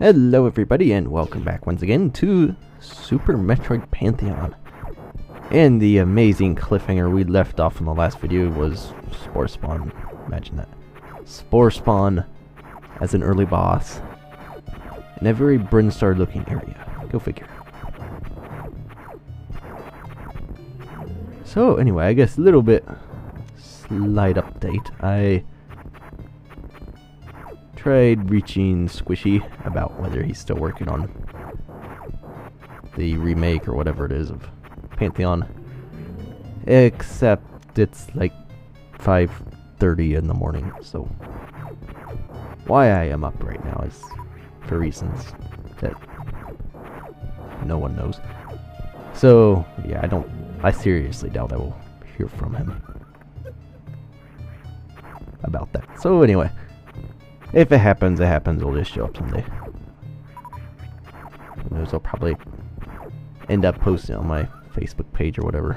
Hello everybody and welcome back once again to Super Metroid Pantheon. And the amazing cliffhanger we left off in the last video was Spore Spawn. Imagine that. Spore Spawn as an early boss in a very Brinstar looking area. Go figure. So anyway, I guess a little bit slight update. I tried reaching Squishy about whether he's still working on the remake or whatever it is of Pantheon, except it's like 5:30 in the morning, so why I am up right now is for reasons that no one knows. So yeah, I seriously doubt I will hear from him about that. So anyway, if it happens, it happens. It'll just show up someday. Who knows, I'll probably end up posting on my Facebook page or whatever,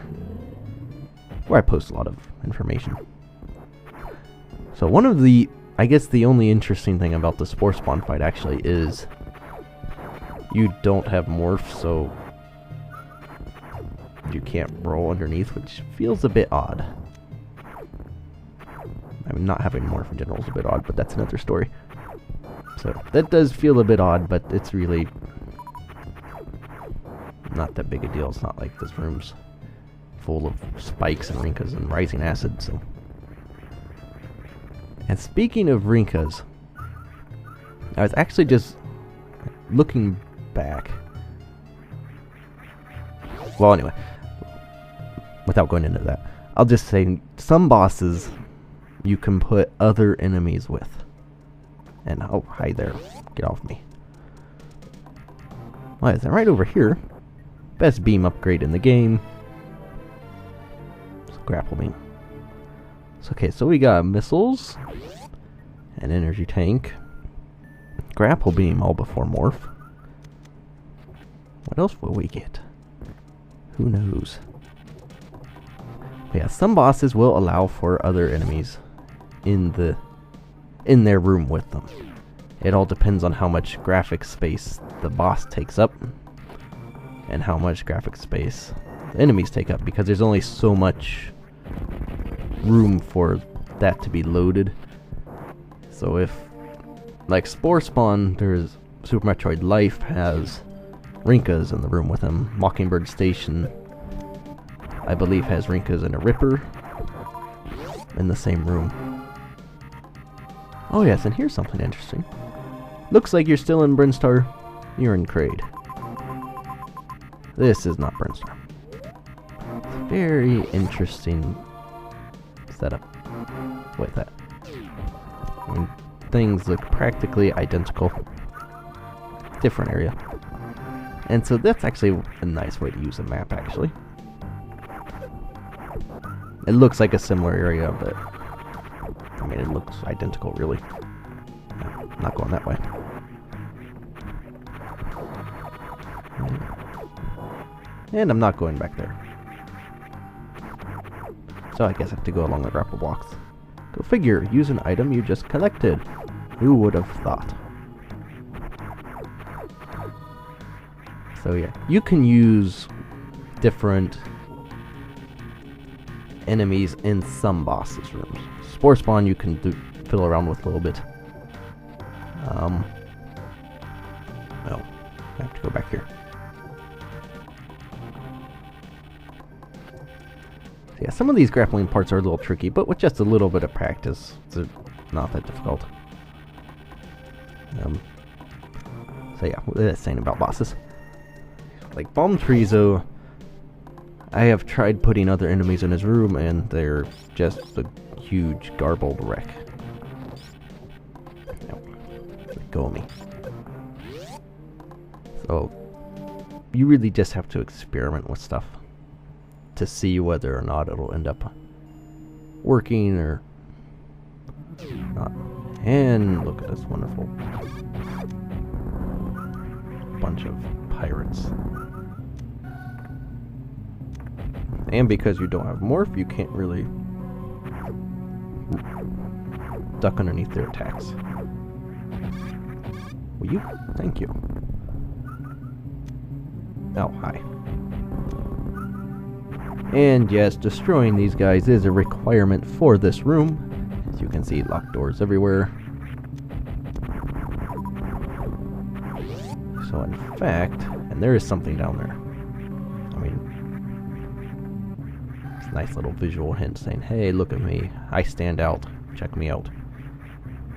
where I post a lot of information. So one of the, I guess the only interesting thing about the Spore Spawn fight actually is you don't have Morph, so you can't roll underneath, which feels a bit odd. I mean, not having Morph in general is a bit odd, but that's another story. So, that does feel a bit odd, but it's really not that big a deal. It's not like this room's full of spikes and Rinkas and rising acid, so. And speaking of Rinkas, I was actually just looking back. Well, anyway, without going into that, I'll just say some bosses you can put other enemies with. And oh, hi there. Get off me. Why is that right over here? Best beam upgrade in the game. It's a grapple beam. So, okay, so we got missiles, an energy tank, grapple beam all before Morph. What else will we get? Who knows? But yeah, some bosses will allow for other enemies in their room with them. It all depends on how much graphic space the boss takes up and how much graphic space the enemies take up, because there's only so much room for that to be loaded. So if, like Spore Spawn, there's Super Metroid Life has Rinkas in the room with him. Mockingbird Station, I believe, has Rinkas and a Ripper in the same room. Oh yes, and here's something interesting. Looks like you're still in Brinstar. You're in Kraid. This is not Brinstar. It's a very interesting setup with that. I mean, things look practically identical. Different area. And so that's actually a nice way to use a map, actually. It looks like a similar area, but I mean, it looks identical, really. No, not going that way. And I'm not going back there. So I guess I have to go along the grapple blocks. Go figure, use an item you just collected. Who would have thought? So yeah, you can use different enemies in some bosses' rooms. Spore Spawn you can fiddle around with a little bit. Well, I have to go back here. So yeah, some of these grappling parts are a little tricky, but with just a little bit of practice, it's not that difficult. So yeah, what is that saying about bosses? Like Bomb Treezo, I have tried putting other enemies in his room, and they're just a huge garbled wreck. No. Let go of me. So, you really just have to experiment with stuff to see whether or not it'll end up working or not. And look at this wonderful bunch of pirates. And because you don't have Morph, you can't really duck underneath their attacks. Will you? Thank you. Oh, hi. And yes, destroying these guys is a requirement for this room. As you can see, locked doors everywhere. So in fact, and there is something down there. I mean, it's a nice little visual hint saying, hey, look at me. I stand out. Check me out.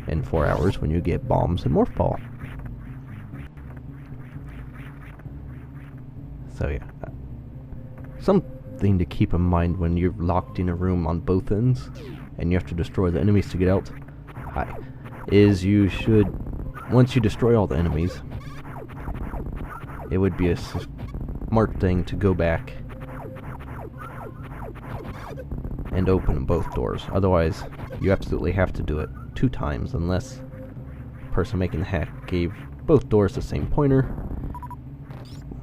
In 4 hours when you get bombs and Morph Ball. So yeah. Something to keep in mind when you're locked in a room on both ends and you have to destroy the enemies to get out. Is you should, once you destroy all the enemies, it would be a smart thing to go back and open both doors. Otherwise, you absolutely have to do it 2 times unless the person making the hack gave both doors the same pointer.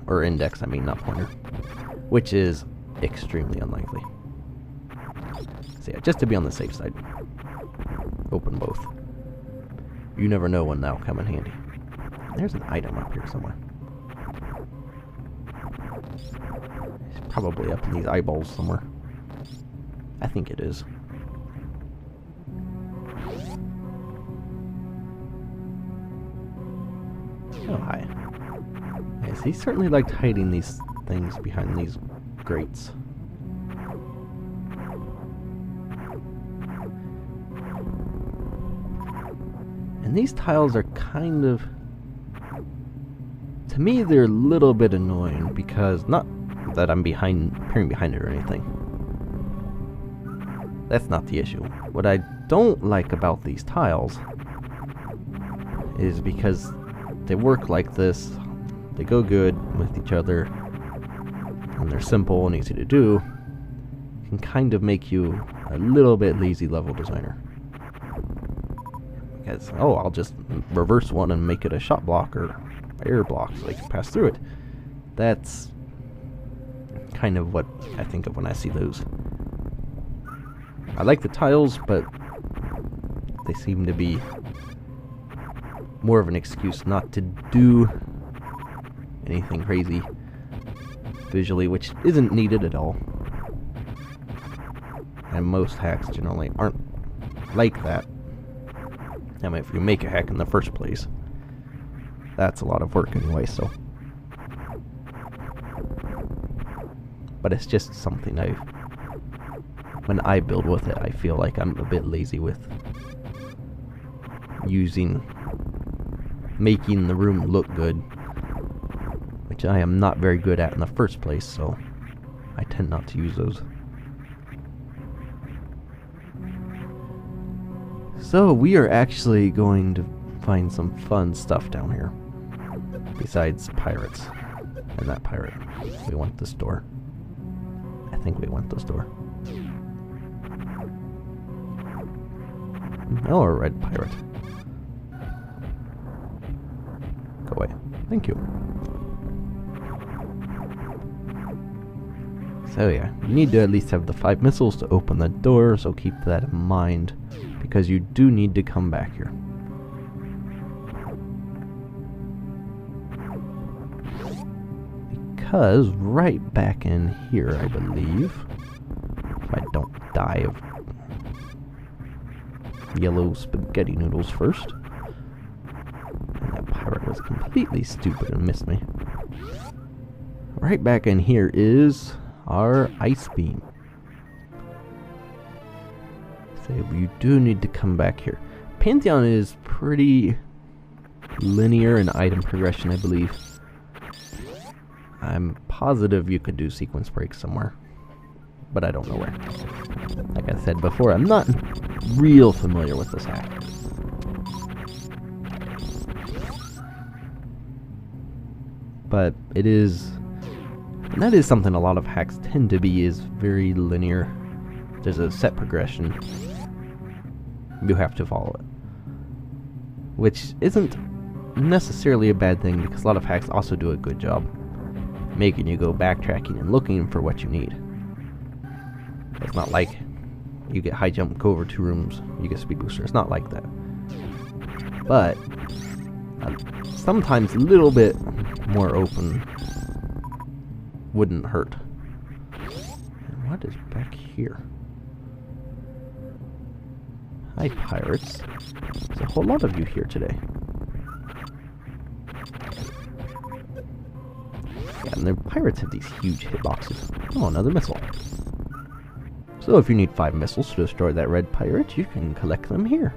Or index, I mean, not pointer. Which is extremely unlikely. So yeah, just to be on the safe side. Open both. You never know when that'll come in handy. There's an item up here somewhere. It's probably up in these eyeballs somewhere. I think it is. Oh, hi. Yes, he certainly liked hiding these things behind these grates. And these tiles are kind of... To me, they're a little bit annoying because, not that I'm appearing behind it or anything. That's not the issue. What I don't like about these tiles is because they work like this, they go good with each other, and they're simple and easy to do, can kind of make you a little bit lazy level designer. Because, oh, I'll just reverse one and make it a shot block or air block so they can pass through it. That's kind of what I think of when I see those. I like the tiles, but they seem to be more of an excuse not to do anything crazy visually, which isn't needed at all. And most hacks generally aren't like that. I mean, if you make a hack in the first place, that's a lot of work anyway, so. But it's just something when I build with it, I feel like I'm a bit lazy with making the room look good, which I am not very good at in the first place, so I tend not to use those. So we are actually going to find some fun stuff down here, besides pirates and that pirate. We want this door. I think we want this door. Oh, a red pirate. Go away. Thank you. So yeah, you need to at least have the 5 missiles to open the door, so keep that in mind, because you do need to come back here. Because right back in here, I believe, if I don't die of yellow spaghetti noodles first. And that pirate was completely stupid and missed me. Right back in here is our ice beam. So you do need to come back here. Pantheon is pretty linear in item progression, I believe. I'm positive you could do sequence breaks somewhere, but I don't know where. Like I said before, I'm not real familiar with this hack. But it is, and that is something a lot of hacks tend to be, is very linear. There's a set progression. You have to follow it. Which isn't necessarily a bad thing, because a lot of hacks also do a good job making you go backtracking and looking for what you need. It's not like you get high jump, go over 2 rooms, you get speed booster. It's not like that. But Sometimes a little bit more open wouldn't hurt. And what is back here? Hi, pirates. There's a whole lot of you here today. Yeah, and the pirates have these huge hitboxes. Oh, another missile. So if you need 5 missiles to destroy that red pirate, you can collect them here.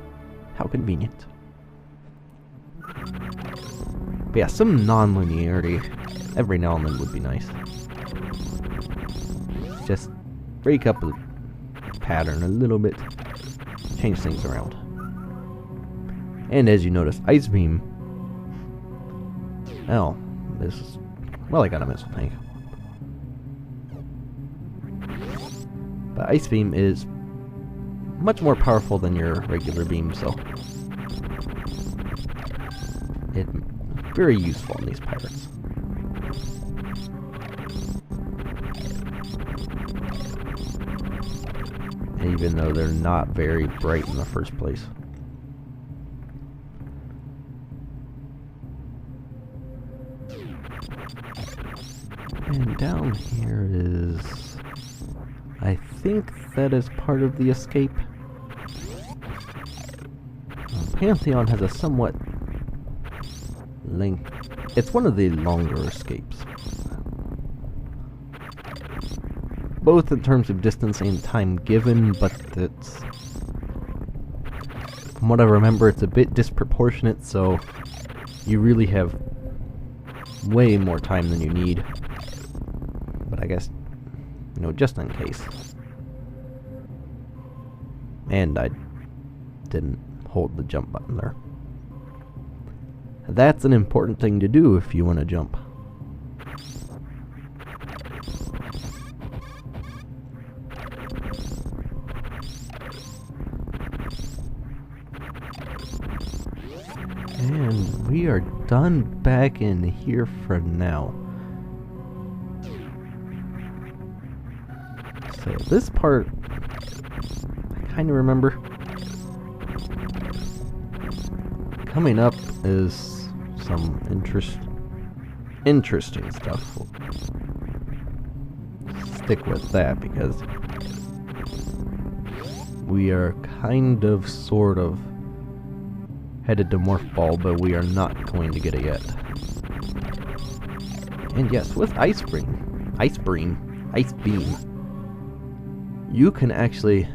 How convenient. But yeah, some non-linearity every now and then would be nice. Just break up the pattern a little bit. Change things around. And as you notice, Ice Beam... Oh, this is... Well, I got a missile tank. But Ice Beam is much more powerful than your regular beam, so... It's very useful in these pirates. Even though they're not very bright in the first place. And down here is... I think that is part of the escape. Pantheon has a somewhat length... It's one of the longer escapes. Both in terms of distance and time given, but it's... From what I remember, it's a bit disproportionate, so you really have way more time than you need. But I guess, you know, just in case. And I didn't hold the jump button there. That's an important thing to do if you want to jump. And we are done back in here for now. So this part, I kind of remember. Coming up is some interesting stuff. We'll stick with that because we are kind of, sort of, headed to Morph Ball, but we are not going to get it yet. And yes, with Ice Beam, you can actually,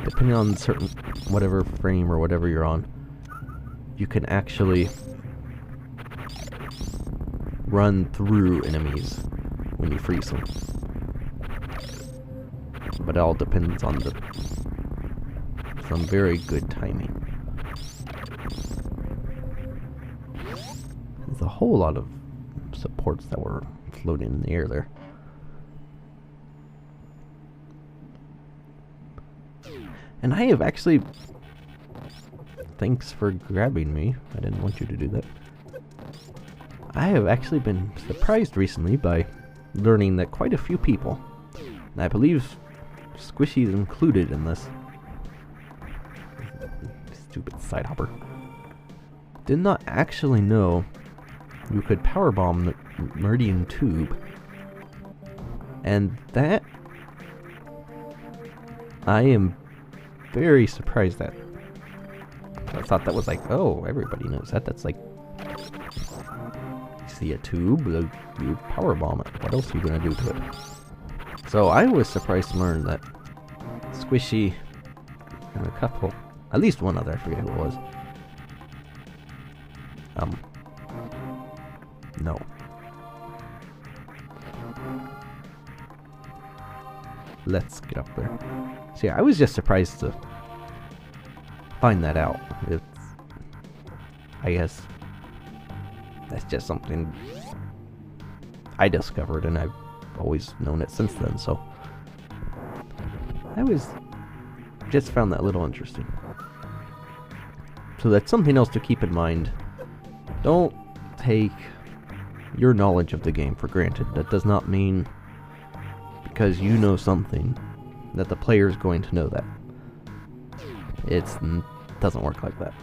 depending on certain, whatever frame or whatever you're on, you can actually run through enemies when you freeze them. But it all depends on some very good timing. There's a whole lot of supports that were floating in the air there. And I have actually... Thanks for grabbing me. I didn't want you to do that. I have actually been surprised recently by learning that quite a few people, and I believe Squishy is included in this, stupid side hopper, did not actually know you could powerbomb the Meridian Tube. And that, I am very surprised at. I thought that was like, oh, everybody knows that. That's like, you see a tube, you powerbomb it. What else are you going to do to it? So I was surprised to learn that Squishy and a couple, at least one other, I forget who it was. No. Let's get up there. So yeah, I was just surprised to find that out. It's, I guess that's just something I discovered, and I've always known it since then, so I just found that a little interesting. So that's something else to keep in mind. Don't take your knowledge of the game for granted. That does not mean because you know something that the player is going to know that. It doesn't work like that.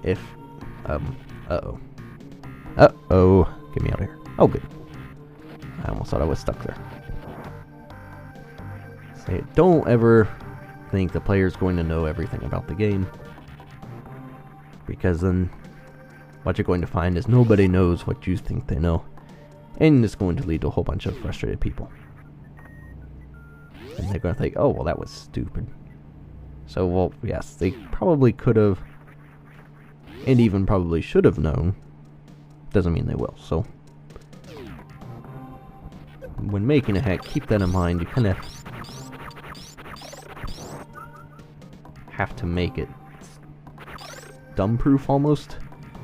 if, uh-oh. Uh-oh. Get me out of here. Oh, good. I almost thought I was stuck there. Say, don't ever think the player's going to know everything about the game, because then what you're going to find is nobody knows what you think they know, and it's going to lead to a whole bunch of frustrated people. And they're going to think, oh, well, that was stupid. So, well, yes, they probably could have, and even probably should have known. Doesn't mean they will. So, when making a hack, keep that in mind. You kind of have to make it dumb-proof almost.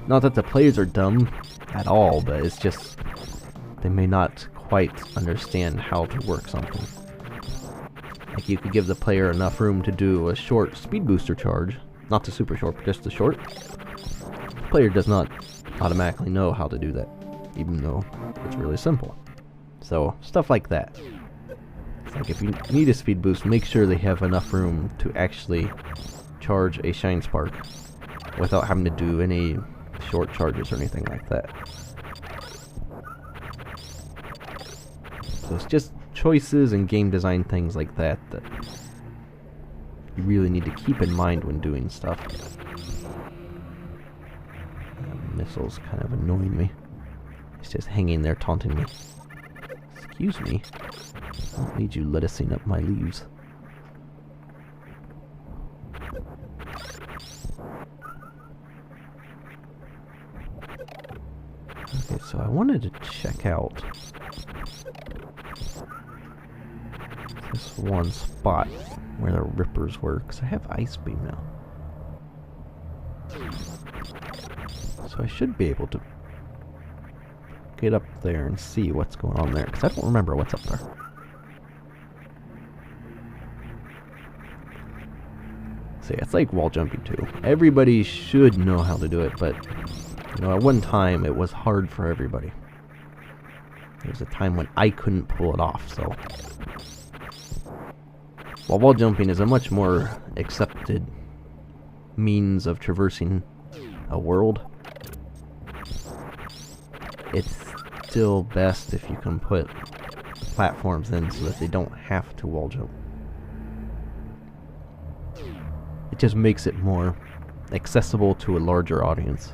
Not that the players are dumb at all, but it's just they may not quite understand how to work something. Like, you could give the player enough room to do a short speed booster charge, not the super short, but just the short. The player does not automatically know how to do that, even though it's really simple. So, stuff like that. It's like, if you need a speed boost, make sure they have enough room to actually charge a Shine Spark without having to do any short charges or anything like that. So it's just choices and game design things like that that you really need to keep in mind when doing stuff. Missile's kind of annoying me. He's just hanging there taunting me. Excuse me. I don't need you lettucing up my leaves. Okay, so I wanted to check out this one spot where the rippers were, because I have Ice Beam now. So I should be able to get up there and see what's going on there, because I don't remember what's up there. So yeah, it's like wall jumping too. Everybody should know how to do it, but you know, at one time it was hard for everybody. There was a time when I couldn't pull it off, so while wall jumping is a much more accepted means of traversing a world, it's still best if you can put platforms in so that they don't have to wall jump. It just makes it more accessible to a larger audience.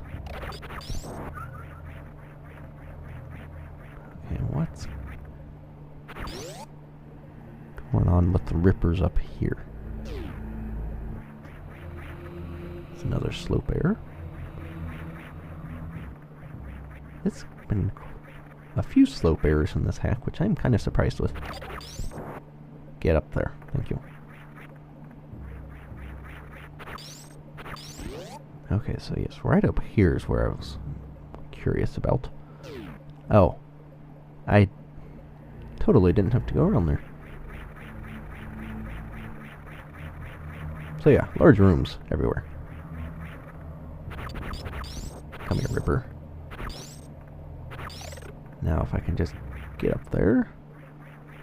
Okay, what's going on with the rippers up here? It's another slope error. It's been a few slope errors in this hack, which I'm kind of surprised with. Get up there. Thank you. Okay, so yes, right up here is where I was curious about. Oh. I totally didn't have to go around there. So yeah, large rooms everywhere. Come here, Ripper. Now if I can just get up there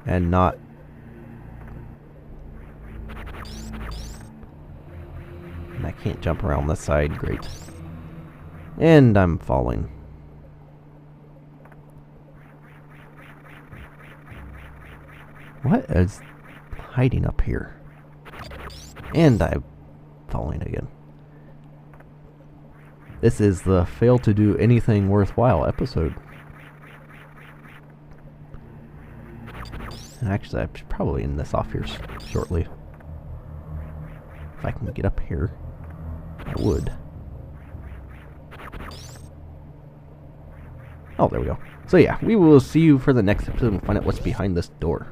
and not... And I can't jump around this side, great. And I'm falling. What is hiding up here? And I'm falling again. This is the fail to do anything worthwhile episode. And actually, I should probably end this off here shortly. If I can get up here, I would. Oh, there we go. So yeah, we will see you for the next episode and find out what's behind this door.